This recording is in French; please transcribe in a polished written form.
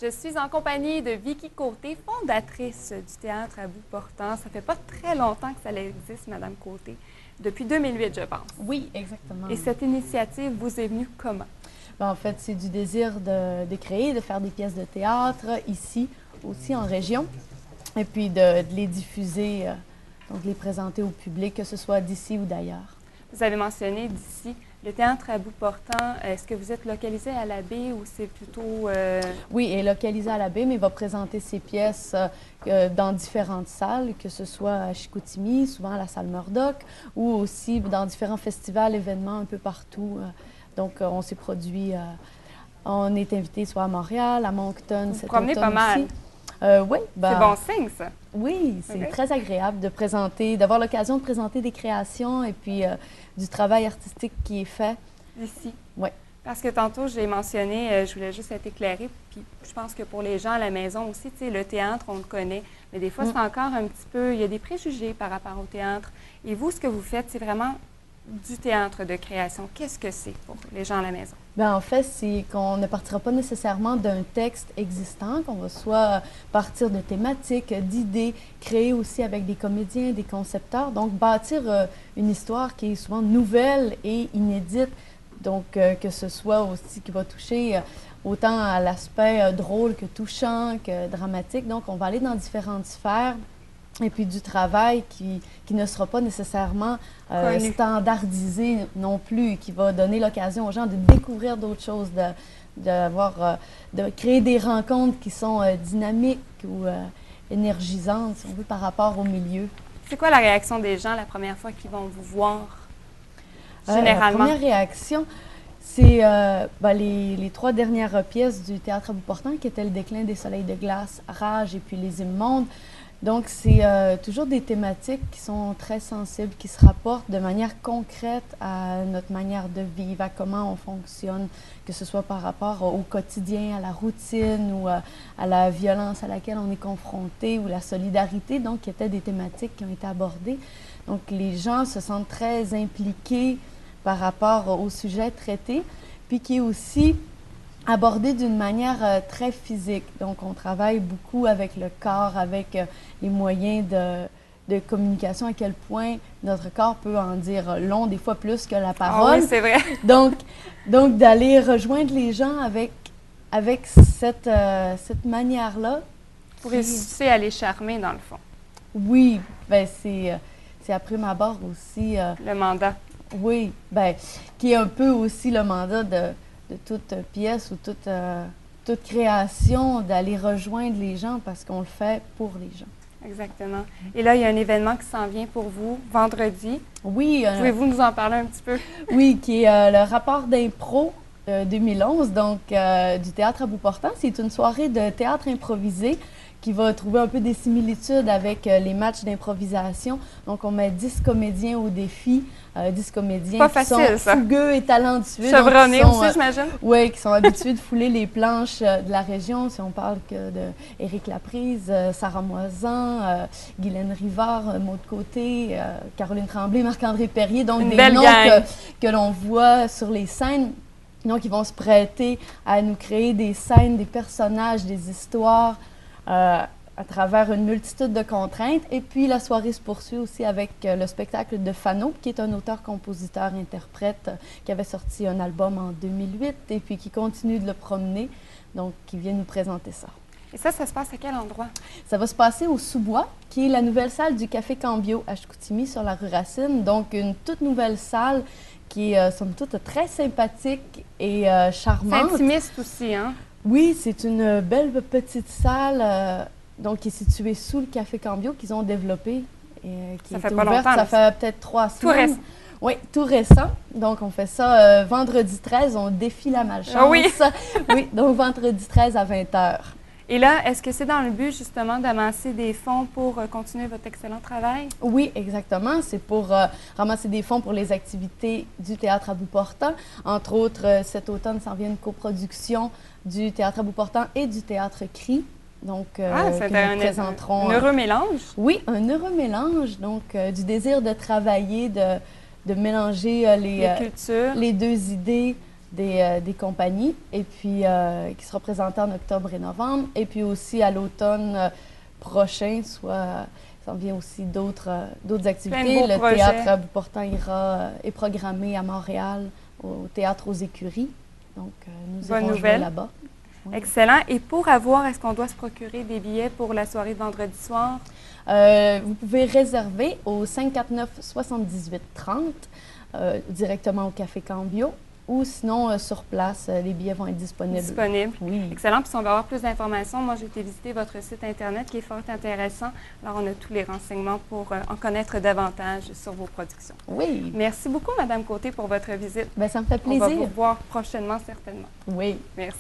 Je suis en compagnie de Vicky Côté, fondatrice du Théâtre à bout portant. Ça fait pas très longtemps que ça existe, Madame Côté. Depuis 2008, je pense. Oui, exactement. Et cette initiative vous est venue comment? Ben, en fait, c'est du désir de créer, de faire des pièces de théâtre ici, aussi en région, et puis de les diffuser, donc de les présenter au public, que ce soit d'ici ou d'ailleurs. Vous avez mentionné d'ici le Théâtre à bout portant. Est-ce que vous êtes localisé à la baie ou c'est plutôt... Oui, est localisé à la baie, mais il va présenter ses pièces dans différentes salles, que ce soit à Chicoutimi, souvent à la salle Murdoch, ou aussi dans différents festivals, événements un peu partout. Donc, on s'est produit, on est invité soit à Montréal, à Moncton, Vous cet promenez automne pas mal. aussi. Oui, C'est bon signe, ça. oui, c'est Ok. très agréable de présenter, d'avoir l'occasion de présenter des créations et puis du travail artistique qui est fait. Ici. Oui. Parce que tantôt, j'ai mentionné, je voulais juste être éclairée, puis je pense que pour les gens à la maison aussi, tu sais, le théâtre, on le connaît, mais des fois, c'est encore un petit peu, il y a des préjugés par rapport au théâtre. Et vous, ce que vous faites, c'est vraiment du théâtre de création. Qu'est-ce que c'est pour les gens à la maison? Bien, en fait, c'est qu'on ne partira pas nécessairement d'un texte existant, qu'on va soit partir de thématiques, d'idées, créer aussi avec des comédiens, des concepteurs, donc bâtir une histoire qui est souvent nouvelle et inédite, donc que ce soit aussi qui va toucher autant à l'aspect drôle que touchant, que dramatique. Donc, on va aller dans différentes sphères. Et puis du travail qui ne sera pas nécessairement standardisé non plus, qui va donner l'occasion aux gens de découvrir d'autres choses, de créer des rencontres qui sont dynamiques ou énergisantes, si on veut, par rapport au milieu. C'est quoi la réaction des gens la première fois qu'ils vont vous voir, généralement? La première réaction, c'est les 3 dernières pièces du Théâtre à bout portant, qui étaient Le déclin des soleils de glace, Rage et puis Les immondes. Donc, c'est toujours des thématiques qui sont très sensibles, qui se rapportent de manière concrète à notre manière de vivre, à comment on fonctionne, que ce soit par rapport au quotidien, à la routine ou à la violence à laquelle on est confronté ou la solidarité, donc qui étaient des thématiques qui ont été abordées. Donc, les gens se sentent très impliqués par rapport au sujet traité, puis qui est aussi abordé d'une manière très physique. Donc, on travaille beaucoup avec le corps, avec les moyens de communication, à quel point notre corps peut en dire long, des fois plus que la parole. Ah oui, c'est vrai. Donc d'aller rejoindre les gens avec cette manière-là. Pour réussir à les charmer, dans le fond. Oui, ben c'est après ma barre aussi. Le mandat. Oui, ben qui est un peu aussi le mandat de toute pièce ou toute création, d'aller rejoindre les gens parce qu'on le fait pour les gens. Exactement. Et là, il y a un événement qui s'en vient pour vous, vendredi. Oui. Pouvez-vous nous en parler un petit peu? Oui, qui est le rapport d'impro 2011, donc du Théâtre à bout portant. C'est une soirée de théâtre improvisé qui va trouver un peu des similitudes avec les matchs d'improvisation. Donc, on met 10 comédiens au défi, 10 comédiens Pas qui facile, sont ça. fougueux et talentueux. Chevronnés aussi, j'imagine? Oui, qui sont habitués de fouler les planches de la région. Si on parle que de Éric Laprise, Sarah Moisan, Guylaine Rivard, Maude Côté, Caroline Tremblay, Marc-André Perrier. Donc, des noms que l'on voit sur les scènes. Donc, ils vont se prêter à nous créer des scènes, des personnages, des histoires, à travers une multitude de contraintes. Et puis, la soirée se poursuit aussi avec le spectacle de Fano, qui est un auteur-compositeur-interprète qui avait sorti un album en 2008 et puis qui continue de le promener, donc qui vient nous présenter ça. Et ça se passe à quel endroit? Ça va se passer au Sous-Bois, qui est la nouvelle salle du Café Cambio à Chicoutimi, sur la rue Racine. Donc, une toute nouvelle salle qui est, somme toute, très sympathique et charmante. C'est intimiste aussi, hein? Oui, c'est une belle petite salle donc qui est située sous le Café Cambio qu'ils ont développé et qui ça est fait ouverte. Pas longtemps, ça fait peut-être 3 semaines. Tout récent. Oui, tout récent. Donc, on fait ça vendredi 13, on défie la malchance. Ah oui! Oui, donc vendredi 13 à 20h. Et là, est-ce que c'est dans le but justement d'amasser des fonds pour continuer votre excellent travail? Oui, exactement. C'est pour ramasser des fonds pour les activités du Théâtre à bout portant. Entre autres, cet automne s'en vient une coproduction du Théâtre à bout portant et du Théâtre CRI. Donc, c'est que nous présenterons. Un heureux mélange? Oui, un heureux mélange. Donc, du désir de travailler, de mélanger les cultures, les deux idées. des compagnies, et puis qui sera présenté en octobre et novembre. Et puis aussi à l'automne prochain, soit s'en vient aussi d'autres activités. Le théâtre à bout portant est programmé à Montréal, au Théâtre aux Écuries. Donc, nous irons jouer là-bas. Oui. Excellent. Et pour avoir, est-ce qu'on doit se procurer des billets pour la soirée de vendredi soir? Vous pouvez réserver au 549-7830, directement au Café Cambio, ou sinon, sur place, les billets vont être disponibles. Disponibles. Oui. Excellent. Puis si on veut avoir plus d'informations, moi, j'ai été visiter votre site Internet qui est fort intéressant. Alors, on a tous les renseignements pour en connaître davantage sur vos productions. Oui. Merci beaucoup, Madame Côté, pour votre visite. Bien, ça me fait plaisir. On va vous voir prochainement, certainement. Oui. Merci.